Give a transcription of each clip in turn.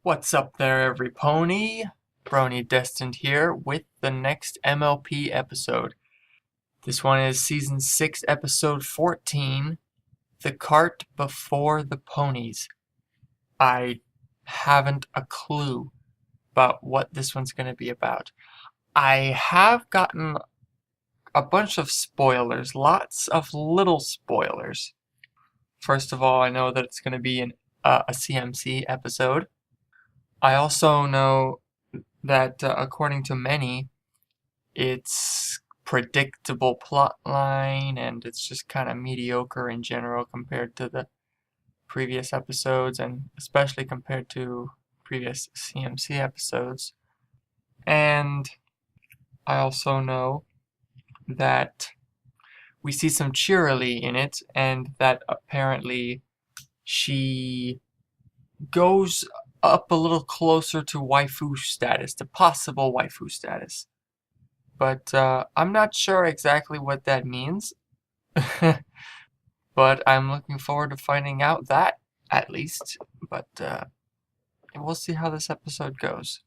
What's up there, every pony? Brony-Destined here with the next MLP episode. This one is Season 6, Episode 14, The Cart Before the Ponies. I haven't a clue about what this one's going to be about. I have gotten a bunch of spoilers, lots of little spoilers. First of all, I know that it's going to be a CMC episode. I also know that, according to many, it's predictable plotline and it's just kind of mediocre in general compared to the previous episodes, and especially compared to previous CMC episodes. And I also know that we see some Cheerilee in it, and that apparently she goes up a little closer to waifu status, to possible waifu status. But I'm not sure exactly what that means. But I'm looking forward to finding out that, at least. But we'll see how this episode goes.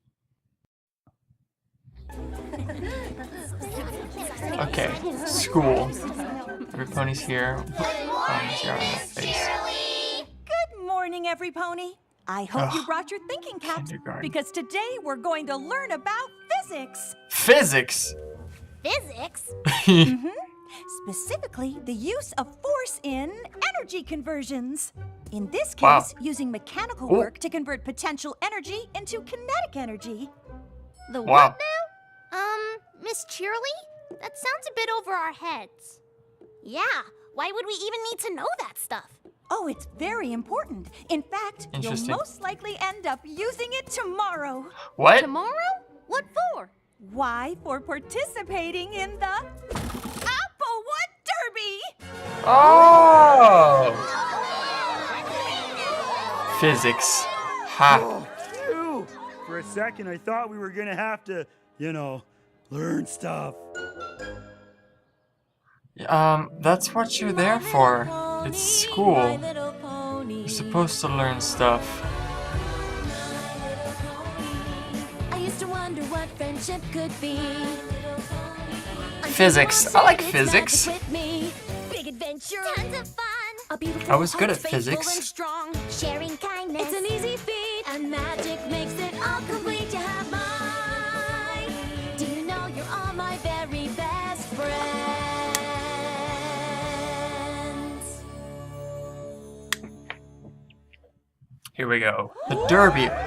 Okay, school. Every pony's here. Ponies here on the face. Good morning, every pony. I hope you brought your thinking caps, because today we're going to learn about physics. Physics? Physics? Specifically, the use of force in energy conversions. In this case, using mechanical work to convert potential energy into kinetic energy. The what now? Miss Cheerilee? That sounds a bit over our heads. Yeah, why would we even need to know that stuff? Oh, it's very important. In fact, you'll most likely end up using it tomorrow. What? Tomorrow? What for? Why, for participating in the Applewood Derby! Oh! Physics. Ha. Oh, phew. For a second, I thought we were gonna have to, learn stuff. That's what you're there for. It's school. You're supposed to learn stuff. I used to wonder what friendship could be. Physics. I like physics. Big adventure. Tons of fun. I was good at physics. Sharing kindness. It's an easy feat, and magic makes it all complete. You have mine. Do you know you're all my very best friends? Here we go. The Derby. Yeah.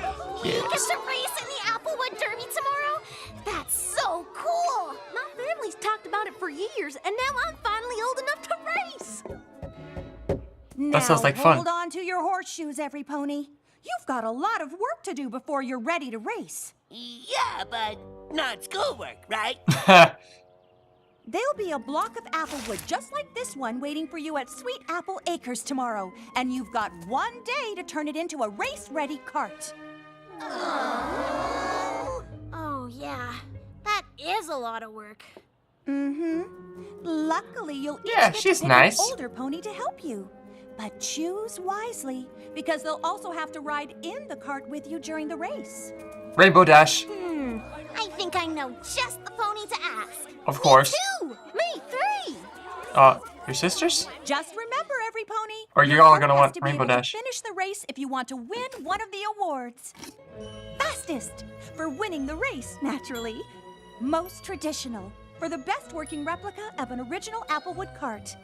We get to race in the Applewood Derby tomorrow? That's so cool. My family's talked about it for years, and now I'm finally old enough to race. That sounds like fun. Hold on to your horseshoes, every pony. You've got a lot of work to do before you're ready to race. Yeah, but not schoolwork, right? There'll be a block of applewood just like this one waiting for you at Sweet Apple Acres tomorrow, and you've got one day to turn it into a race-ready cart. Oh, yeah. That is a lot of work. Luckily, you'll each Yeah, get she's to pick nice. an older pony to help you. But choose wisely, because they'll also have to ride in the cart with you during the race. Rainbow Dash. I think I know just the pony to ask. Of course. Me 3. Your sisters? Just remember, every pony. Or you're your all cart gonna has want to be Rainbow able to Dash. finish the race if you want to win one of the awards. Fastest for winning the race, naturally. Most traditional for the best working replica of an original Applewood cart.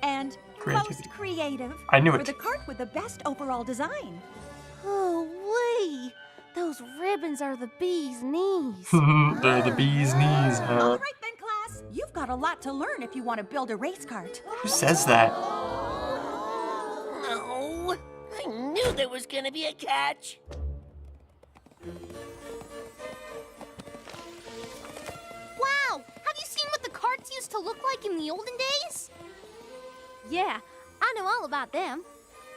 And most creative I knew for it. the cart with the best overall design. Oh, wee. Those ribbons are the bee's knees. They're the bee's knees, All huh? right then, class. You've got a lot to learn if you want to build a race cart. Who says that? No, I knew there was gonna be a catch. Wow! Have you seen what the carts used to look like in the olden days? Yeah, I know all about them.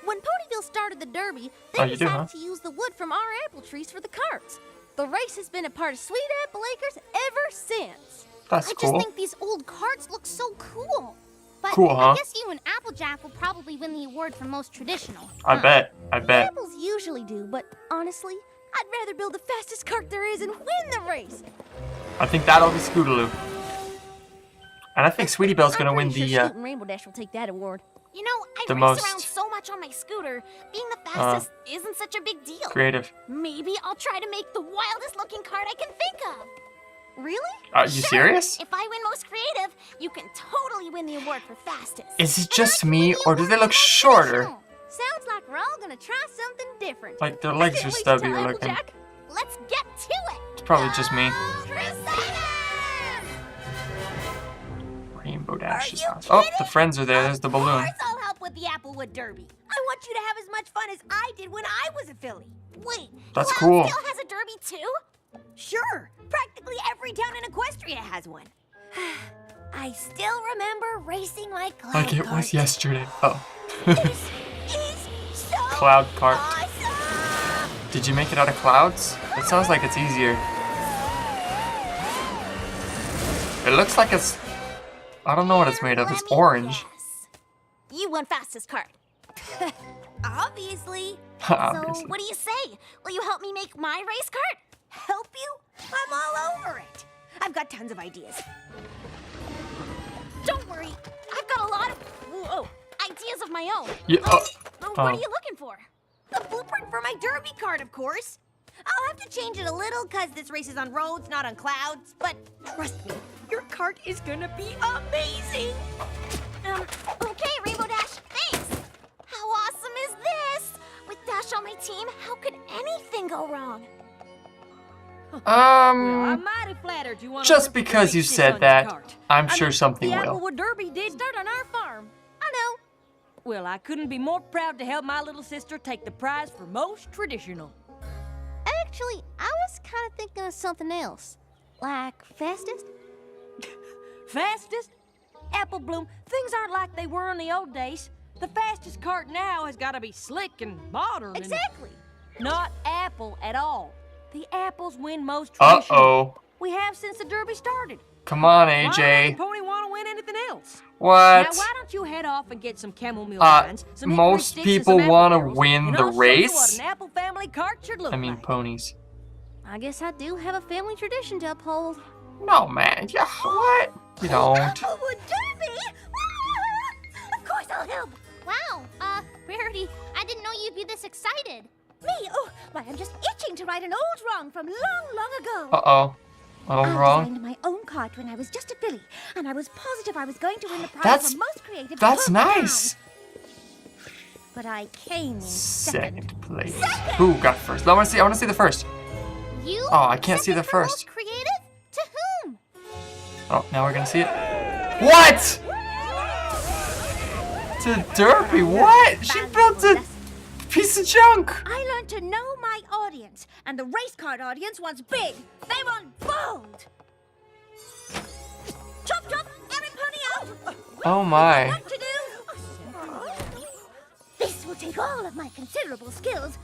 When Ponyville started the Derby, they Oh, you do, decided huh? to use the wood from our apple trees for the carts. The race has been a part of Sweet Apple Acres ever since. That's I cool. just think these old carts look so cool. But Cool, huh? I guess you and Applejack will probably win the award for most traditional. I bet. Apples usually do, but honestly, I'd rather build the fastest cart there is and win the race. I think that'll be Scootaloo. And I think Sweetie Belle's gonna win Sure the Scoot and Rainbow Dash will take that award. You know, I The race most- around so much on my scooter. Being the fastest isn't such a big deal. creative. Maybe I'll try to make the wildest looking cart I can think of. Really? Are you serious? If I win most creative, you can totally win the award for fastest. Is it just me, or do they look shorter? Sounds like we're all gonna try something different. Like their legs are stubbier looking. Applejack. Let's get to it. It's probably just me. Crusaders! Rainbow Dash is you awesome. Oh, kidding? the friends are there. There's the balloon. Of course I'll help with the Applewood Derby. I want you to have as much fun as I did when I was a filly. Wait, That's Cloud cool. still has a derby too? Sure, practically every town in Equestria has one. I still remember racing my cloud Like it cart. was yesterday. Oh. This is so Cloud cart. awesome! Did you make it out of clouds? It sounds like it's easier. It looks like it's... I don't know what it's made of. It's Let me orange. guess. You won fastest cart. Obviously. Obviously. So what do you say? Will you help me make my race cart? Help you? I'm all over it. I've got tons of ideas. Don't worry, I've got a lot of ideas of my own. Yeah, What are oh. you looking for? The blueprint for my derby cart, of course. I'll have to change it a little because this race is on roads, not on clouds. But trust me, your cart is gonna be amazing. Okay, Rainbow Dash, thanks. How awesome is this? With Dash on my team, how could anything go wrong? I'm mighty flattered you want Just because you said that, I'm sure something the will. Applewood Derby did start on our farm. I know. Well, I couldn't be more proud to help my little sister take the prize for most traditional. Actually, I was kind of thinking of something else. Like fastest? Fastest? Apple Bloom, things aren't like they were in the old days. The fastest cart now has got to be slick and modern. Exactly. Not Apple at all. The apples win most traditional. Uh-oh. We have since the Derby started. Come on, Why would AJ. Pony want to win anything else? What? Now, why don't you head off and get some chamomile vines, some hickory most sticks, and people some apple wanna barrels, win and the I'll show you what race? an apple family cart should look I mean, like. ponies. I guess I do have a family tradition to uphold. No, man. Yeah, what? You don't. Applewood Derby? Of course I'll help. Wow, Rarity, I didn't know you'd be this excited. Me? Oh, why, I'm just itching to right an old wrong from long, long ago. Uh-oh. All I wrong. designed my own cart when I was just a filly, and I was positive I was going to win the prize That's- for most creative. That's above the nice. town. But I came in Second place. Who got first? I want to see the first. You? Oh, I can't see Second the for most first. creative? To whom? Oh, now we're gonna see it. What? To Derby? What? She built a piece of junk. I learned to know my audience, and the race cart audience wants big. They want bold. Chop, chop, every pony out. Oh my. What to do? This will take all of my considerable skills.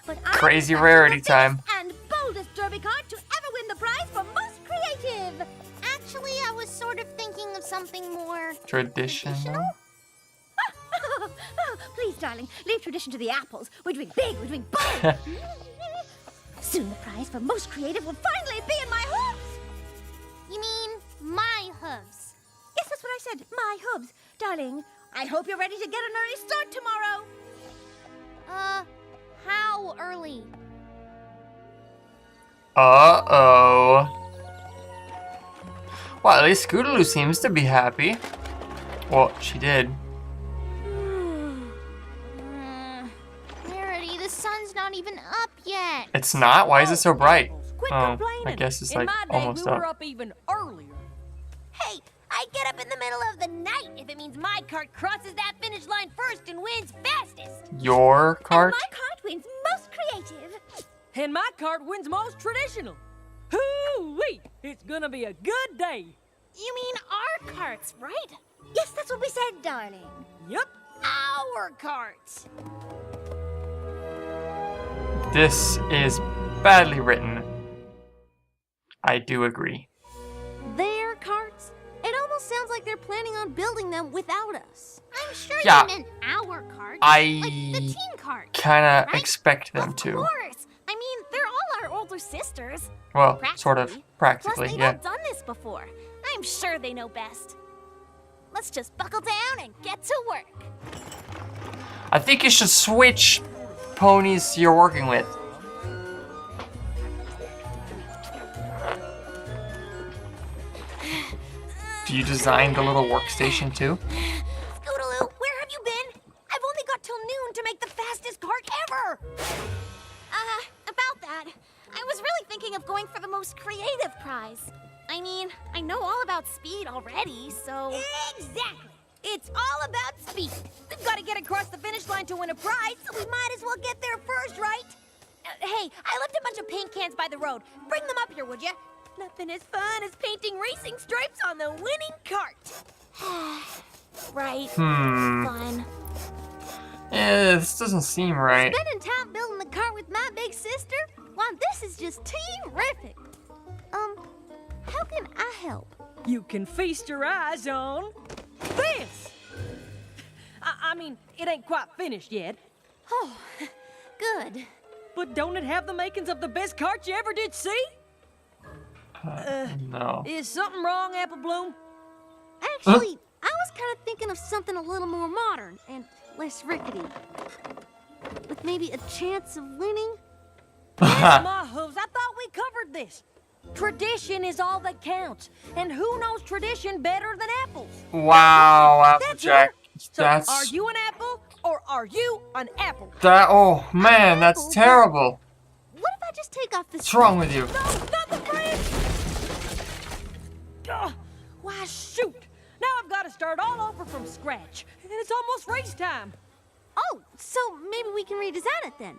But I'm Crazy the rarity fastest time. and boldest derby cart to ever win the prize for most creative. Actually, I was sort of thinking of something more Traditional. Oh, please, darling, leave tradition to the apples. We're doing big, we're doing bold. Soon the prize for most creative will finally be in my hooves. You mean my hooves? Yes, that's what I said, my hooves. Darling, I hope you're ready to get an early start tomorrow. How early? Uh-oh. Well, at least Scootaloo seems to be happy. Well, she did. Rarity, the sun's not even up yet. It's not? Why is it so bright? Quit Oh, complaining. I guess it's In like my day, almost we up. were up even earlier. Hey, I get up in the middle of the night if it means my cart crosses that finish line first and wins fastest. Your cart? My cart wins most creative. And my cart wins most traditional. Hoo-wee! It's gonna be a good day. You mean our carts, right? Yes, that's what we said, darling. Yup, our carts. This is badly written. I do agree. Their carts? It almost sounds like they're planning on building them without us. I'm sure Yeah. you meant our cart. I Like the team cart. kinda right? expect them Of to. course. older sisters. Well, sort of. Plus, Practically, they've yeah. all done this before. I'm sure they know best. Let's just buckle down and get to work. I think you should switch ponies you're working with. Do you design the little workstation too? Scootaloo, where have you been? I've only got till noon to make the fastest cart ever. About that, I was really thinking of going for the most creative prize. I mean, I know all about speed already, so... Exactly. It's all about speed. We've got to get across the finish line to win a prize, so we might as well get there first, right? Hey, I left a bunch of paint cans by the road. Bring them up here, would you? Nothing as fun as painting racing stripes on the winning cart. Right. Fine. Yeah, this doesn't seem right. Spending time building the cart with my big sister? Well, this is just terrific. How can I help? You can feast your eyes on this. I mean, it ain't quite finished yet. Oh, good. But don't it have the makings of the best cart you ever did see? No. Is something wrong, Apple Bloom? Actually, I was kind of thinking of something a little more modern and less rickety. With maybe a chance of winning. Yes, my hooves, I thought we covered this. Tradition is all that counts. And who knows tradition better than apples? Wow, That's Applejack. it. So That's are you an apple or are you an apple? that. Oh man, that's terrible. What if I just take off this? What's wrong with you? No, not the branch! Why, shoot! Now I've got to start all over from scratch. And it's almost race time. Oh, so maybe we can redesign it then.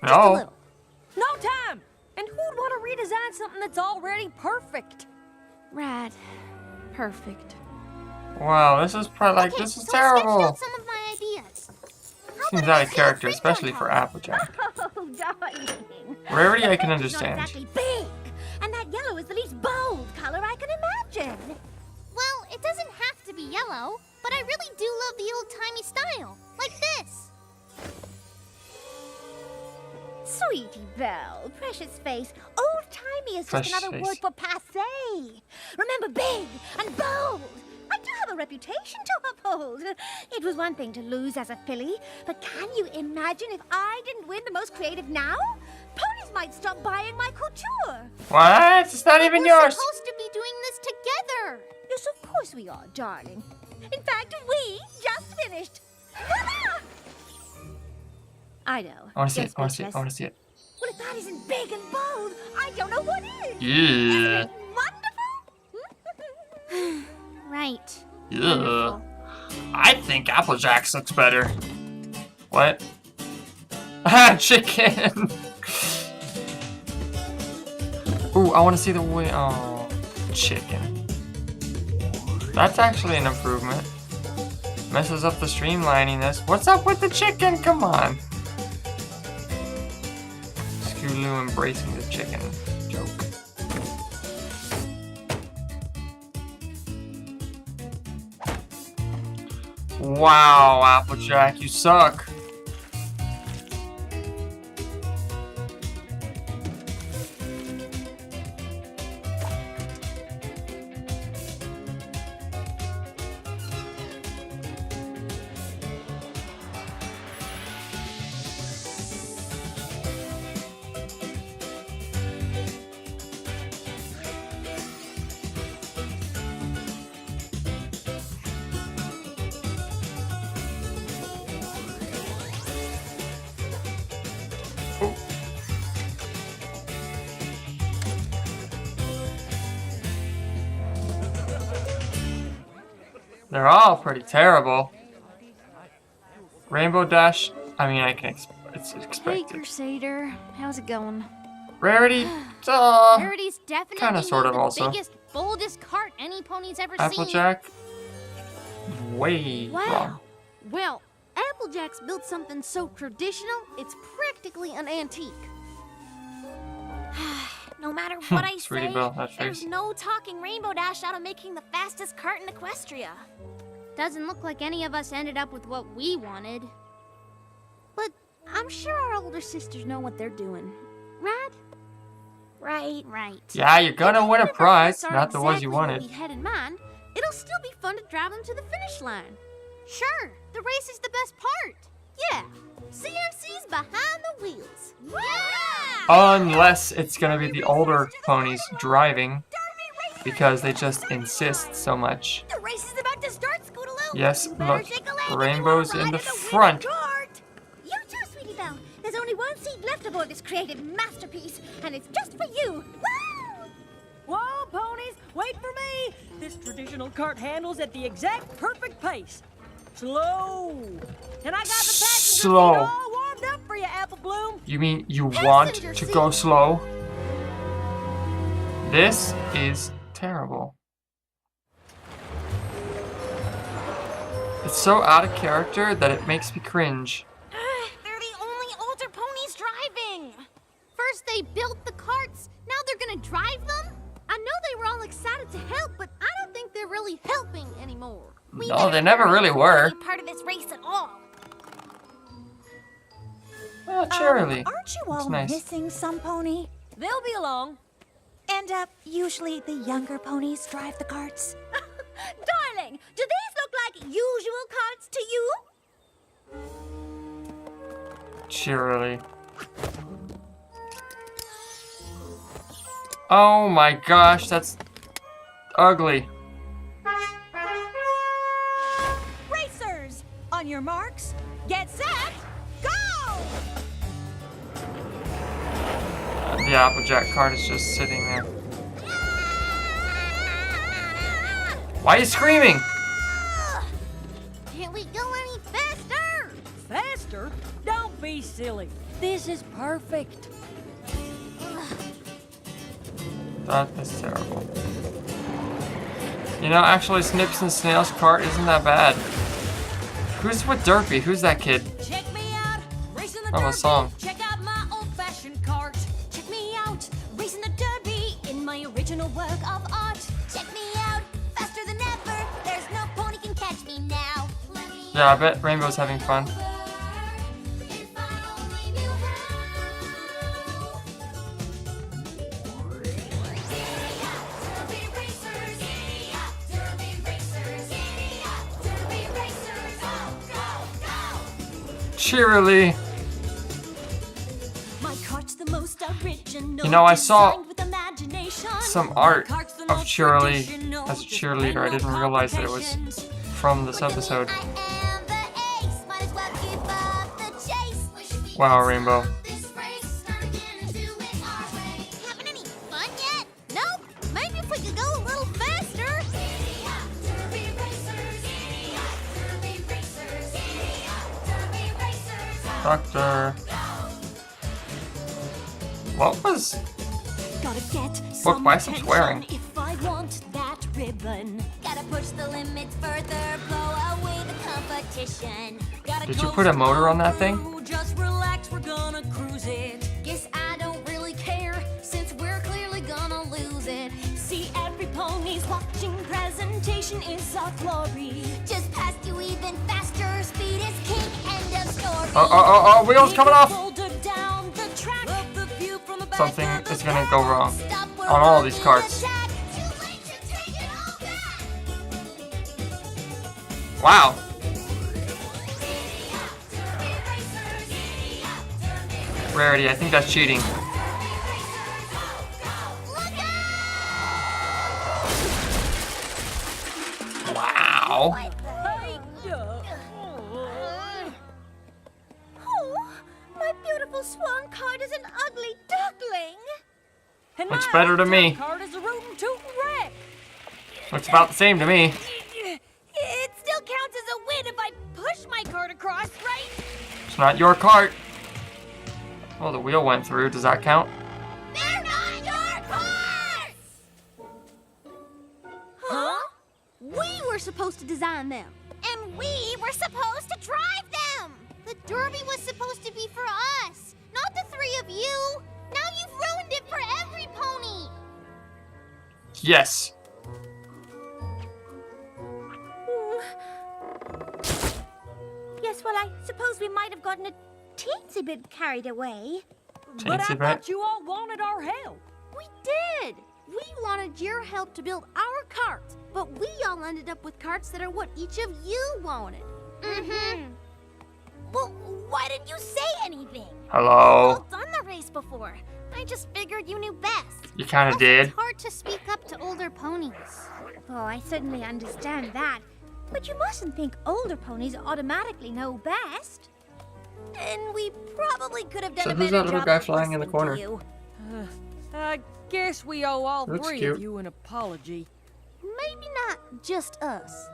Just a No. little. No time! And who'd want to redesign something that's already perfect? Right. Perfect. Wow, this is probably like Okay, this is so I sketched terrible. out some of my ideas. How Seems about out a of character, silver especially ring for on Applejack. top? Oh, darling. Rarity I can It's not understand. exactly big, and that yellow is the least bold color I can imagine. Well, it doesn't have to be yellow, but I really do love the old-timey style, like this. Sweetie Belle, precious face, old-timey is just Precious another face. word for passé. Remember, big and bold. I do have a reputation to uphold. It was one thing to lose as a filly, but can you imagine if I didn't win the most creative now? Ponies might stop buying my couture. What? It's not even We're yours. supposed to be doing this together. Yes, of course we are, darling. In fact, we just finished. I know. I want to see Yes, it. I want to see it. Princess. I want to see it. Well, if that isn't big and bold, I don't know what is. Yeah. Isn't it wonderful? Right. Yeah. I think Applejack's looks better. What? Ah, chicken. Ooh, I want to see the way. Oh, chicken. That's actually an improvement. Messes up the streamlininess. What's up with the chicken? Come on. Scootaloo embracing the chicken joke. Wow, Applejack, you suck. They're all pretty terrible. Rainbow Dash, I mean, it's Hey, expected. Crusader. How's it going? Rarity, Rarity's definitely kinda, sort of, the also. biggest, boldest cart any pony's ever Applejack, way seen. Wow. wrong. Well, Applejack's built something so traditional, it's practically an antique. No matter what I Sweetie say, Belle, that there's face. no talking Rainbow Dash out of making the fastest cart in Equestria. Doesn't look like any of us ended up with what we wanted. But I'm sure our older sisters know what they're doing, right? Right. Right. Yeah, you're gonna win a Even if our prize, carts aren't not the ones you exactly what wanted. we had in mind, it'll still be fun to drive them to the finish line. Sure, the race is the best part. Yeah, CMC's behind the wheels. Yeah! Unless it's gonna be the older ponies driving, because they just insist so much. The race is about to start, Scootaloo. Yes, You better look, shake a leg if you Rainbow's wanna in ride the winning front. cart. You too, Sweetie Belle. There's only one seat left aboard this creative masterpiece, and it's just for you. Woo! Whoa, ponies, wait for me! This traditional cart handles at the exact perfect pace. Slow. And I got the passenger Slow. seat all warmed up for you, Apple Bloom. You mean you want to go slow? This is terrible. It's so out of character that it makes me cringe. They're the only older ponies driving. First they built the carts, now they're gonna drive them? I know they were all excited to help, but I don't think they're really helping anymore. No, they never really were. Part of this race at all. Oh, Cheerilee. Aren't you That's all nice. missing some pony? They'll be along. And usually the younger ponies drive the carts. Darling, do these look like usual carts to you? Cheerilee. Oh my gosh, that's ugly. Racers, on your marks, get set, go! The Applejack cart is just sitting there. Why are you screaming? Can't we go any faster? Faster? Don't be silly. This is perfect. That is terrible. You know, actually, Snips and Snail's cart isn't that bad. Who's with Derpy? Who's that kid? Check me out, racing the Oh, a derby. song. Check out my old-fashioned cart. Check me out, racing the derby in my original work of art. Check me out, faster than ever. There's no pony can catch me now. Yeah, I bet Rainbow's having fun. Cheerilee. My cart's the most original. You know, I saw designed with imagination. some art My cart's the of most Cheerilee traditional, as a cheerleader. I didn't no realize that it was complications. from this episode. I am the ace. Might as well give up the chase. Wow, Rainbow. Having any fun yet? Nope. Maybe if we could go a little faster. Doctor. What was... Gotta get What, why some attention swearing? If I want that ribbon. Gotta push the limits further, blow away the competition. Gotta Did you coast put a motor on that through, thing? Just relax, we're gonna cruise it. Guess I don't really care, since we're clearly gonna lose it. See every pony's watching presentation is our glory. Just past you even faster, speed is king, end of story. Oh, wheels coming off! Boulder down the track. Love the view from the back Something of the is gonna go wrong Stop, we're on all these under carts. attack. Too late to take it all back. Wow. Rarity, I think that's cheating. Wow. Hey, Oh, my beautiful swan cart is an ugly duckling. And Looks my better to me. cart is a rootin' tootin' wreck. Looks about the same to me. it still counts as a win if I push my cart across, right? It's not your cart. Oh, the wheel went through. Does that count? They're not your carts! Huh? We were supposed to design them. And we were supposed to drive them. The derby was supposed to be for us, not the three of you. Now you've ruined it for every pony. Yes. Yes, well, I suppose we might have gotten a teensy bit carried away. But I Teensy bit. thought you all wanted our help. We did! We wanted your help to build our carts, but we all ended up with carts that are what each of you wanted. Mm-hmm. Well, why didn't you say anything? Hello. We've all done the race before. I just figured you knew best. You kind of Plus, did. It's hard to speak up to older ponies. Oh, I certainly understand that. But you mustn't think older ponies automatically know best. And we probably could have done So a who's better that little job guy of flying in the listening to corner? you. I guess we owe all Looks three cute. of you an apology. Maybe not just us.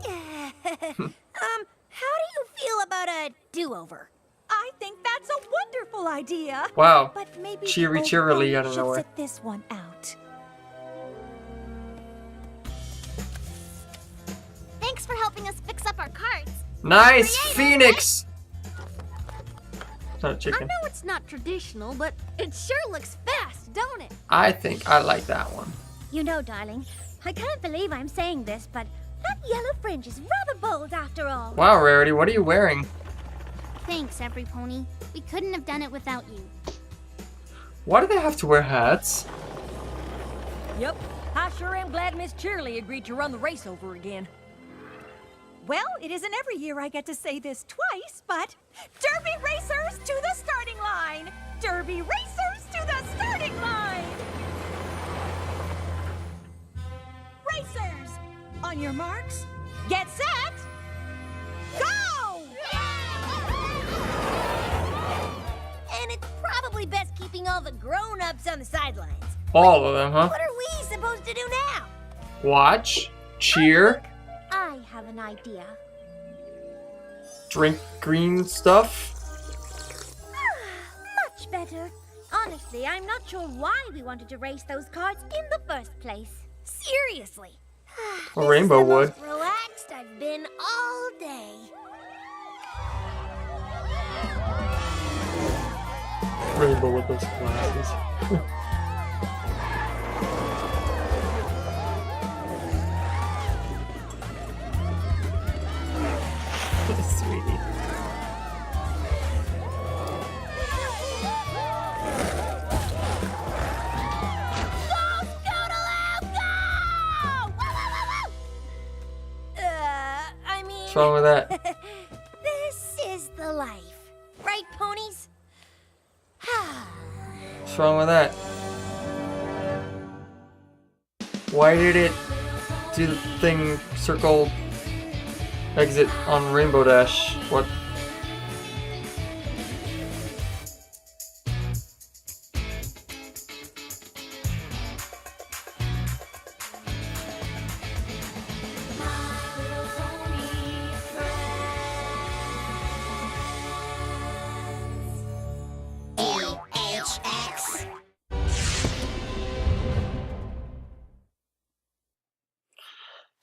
How do you feel about a do-over? I think that's a wonderful idea. Wow. But maybe Cheerilee out of should nowhere. sit this one out. Thanks for helping us fix up our carts. Nice, Phoenix. It's not a I chicken. know it's not traditional, but it sure looks fast, don't it? I think I like that one. You know, darling, I can't believe I'm saying this, but that yellow fringe is rather bold after all. Wow, Rarity, what are you wearing? Thanks, every pony. We couldn't have done it without you. Why do they have to wear hats? Yep, I sure am glad Miss Cheerilee agreed to run the race over again. Well, it isn't every year I get to say this twice, but Derby racers to the starting line! Derby racers to the starting line! Racers, on your marks, get set, go! And it's probably best keeping all the grown-ups on the sidelines. All of them, huh? What are we supposed to do now? Watch, cheer, I have an idea. drink green stuff. Much better. Honestly, I'm not sure why we wanted to race those carts in the first place. Seriously. A This rainbow is the would. most relaxed I've been all day. Rainbow with those glasses. Sweetie. Go, Scootaloo, go! Woo, woo, woo, woo! I mean... What's wrong with that? This is the life. Right, ponies? What's wrong with that? Why did it do the thing circle exit on Rainbow Dash? What?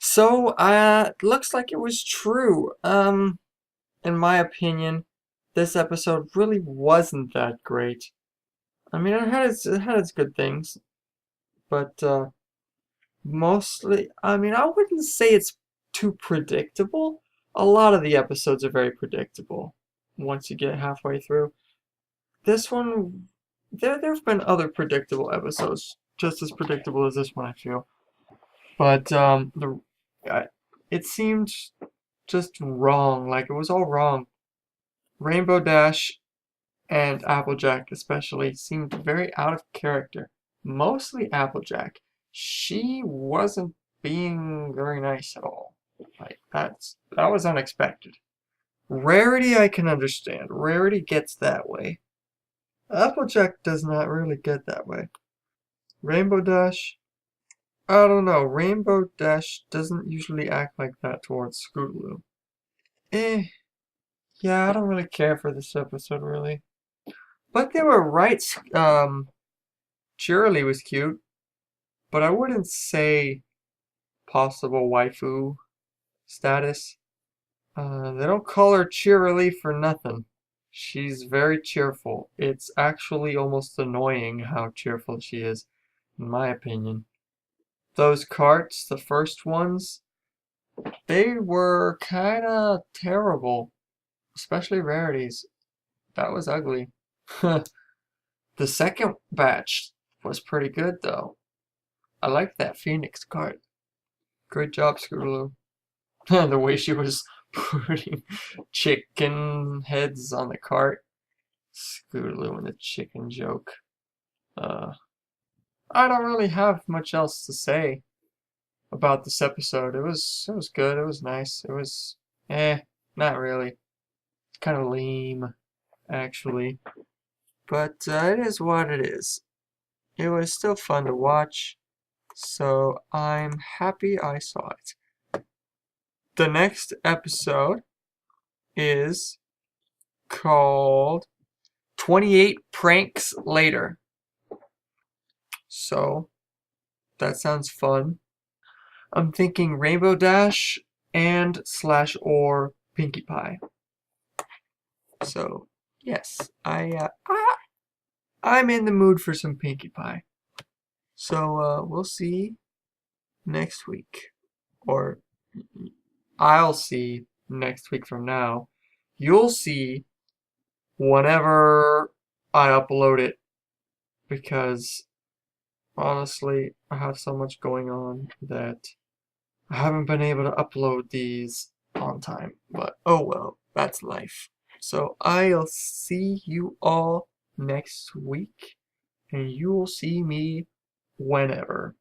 So, looks like it was true. In my opinion, this episode really wasn't that great. I mean, it had its good things, but mostly, I mean, I wouldn't say it's too predictable. A lot of the episodes are very predictable once you get halfway through. This one, there've been other predictable episodes, just as predictable as this one, I feel. But it seemed just wrong. Like, it was all wrong. Rainbow Dash and Applejack especially seemed very out of character. Mostly Applejack. She wasn't being very nice at all. Like, that was unexpected. Rarity I can understand. Rarity gets that way. Applejack does not really get that way. Rainbow Dash, I don't know. Rainbow Dash doesn't usually act like that towards Scootaloo. Yeah, I don't really care for this episode, really. But they were right. Cheerilee was cute. But I wouldn't say possible waifu status. They don't call her Cheerilee for nothing. She's very cheerful. It's actually almost annoying how cheerful she is, in my opinion. Those carts, the first ones, they were kind of terrible. Especially Rarity's. That was ugly. The second batch was pretty good though. I liked that Phoenix cart. Great job, Scootaloo. The way she was putting chicken heads on the cart. Scootaloo and the chicken joke. I don't really have much else to say about this episode. It was good. It was nice. It was not really. Kind of lame, actually. But it is what it is. It was still fun to watch, so I'm happy I saw it. The next episode is called 28 Pranks Later. So, that sounds fun. I'm thinking Rainbow Dash and / or Pinkie Pie. So, yes, I'm in the mood for some Pinkie Pie. So, we'll see next week. Or, I'll see next week from now. You'll see whenever I upload it. Because, honestly, I have so much going on that I haven't been able to upload these on time. But, oh well, that's life. So, I'll see you all next week. And you will see me whenever.